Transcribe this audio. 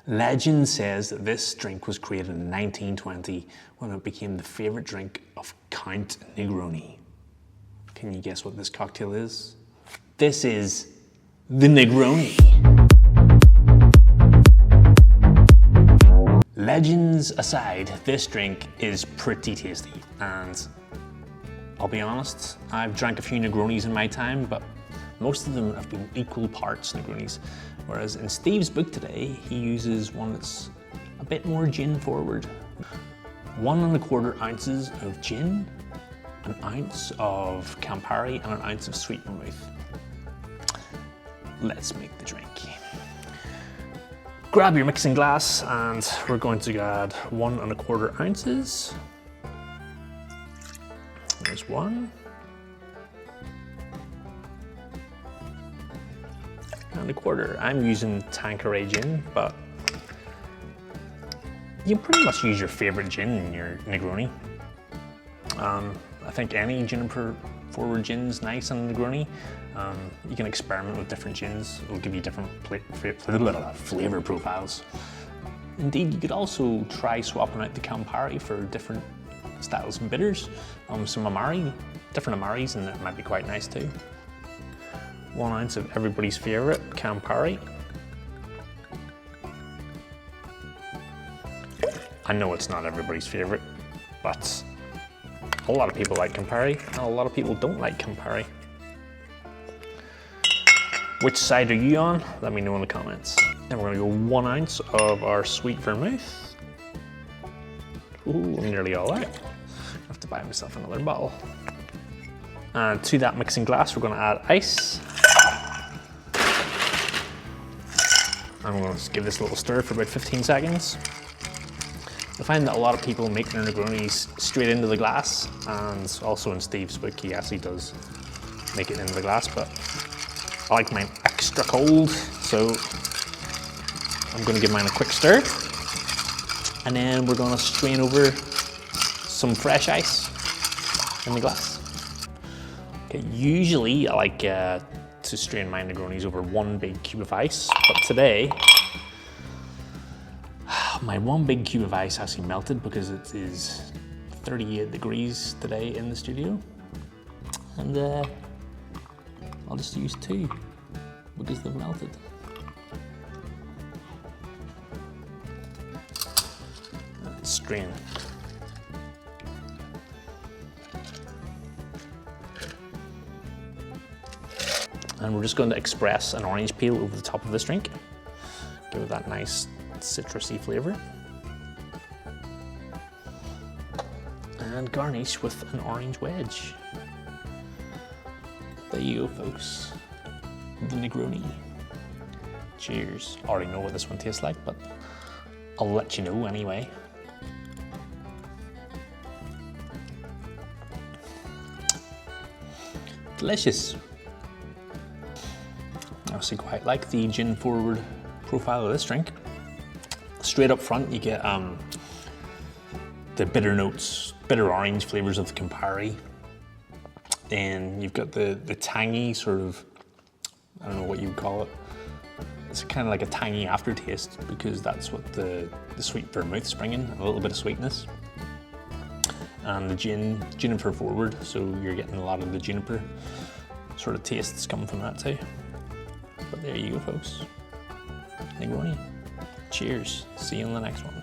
Legend says that this drink was created in 1920 when it became the favorite drink of Count Negroni. Can you guess what this cocktail is? This is the Negroni. Legends aside, this drink is pretty tasty, and I'll be honest, I've drank a few Negronis in my time, but most of them have been equal parts Negronis. Whereas in Steve's book today, he uses one that's a bit more gin forward. 1 1/4 ounces of gin, an ounce of Campari, and an ounce of sweet vermouth. Let's make the drink. Grab your mixing glass and we're going to add 1 1/4 ounces. There's one. And 1/4. I'm using Tanqueray gin, but you can pretty much use your favorite gin in your Negroni. I think any juniper forward gin's nice on a Negroni. You can experiment with different gins. It'll give you different flavor profiles. Indeed, you could also try swapping out the Campari for different styles and bitters. Some Amari, different Amaris, and it might be quite nice too. 1 ounce of everybody's favorite, Campari. I know it's not everybody's favorite, but a lot of people like Campari, and a lot of people don't like Campari. Which side are you on? Let me know in the comments. And we're gonna go 1 ounce of our sweet vermouth. Ooh, I'm nearly all out. I have to buy myself another bottle. And to that mixing glass, we're gonna add ice. I'm going to give this a little stir for about 15 seconds. I find that a lot of people make their Negronis straight into the glass, and also in Steve's book he actually does make it into the glass, but I like mine extra cold, so I'm going to give mine a quick stir, and then we're going to strain over some fresh ice in the glass. Okay, usually I like to strain my Negronis over 1 big cube of ice, but today my 1 big cube of ice actually melted because it is 38 degrees today in the studio, and I'll just use 2 because they've melted. Let's strain. And we're just going to express an orange peel over the top of this drink. Give it that nice citrusy flavor. And garnish with an orange wedge. There you go, folks. The Negroni. Cheers. I already know what this one tastes like, but I'll let you know anyway. Delicious. I actually quite like the gin forward profile of this drink. Straight up front you get the bitter notes, bitter orange flavors of the Campari. Then you've got the tangy sort of, I don't know what you would call it. It's kind of like a tangy aftertaste because that's what the sweet vermouth's bringing, a little bit of sweetness. And the juniper forward, so you're getting a lot of the juniper sort of tastes coming from that too. But there you go, folks. Negroni. Cheers. See you in the next one.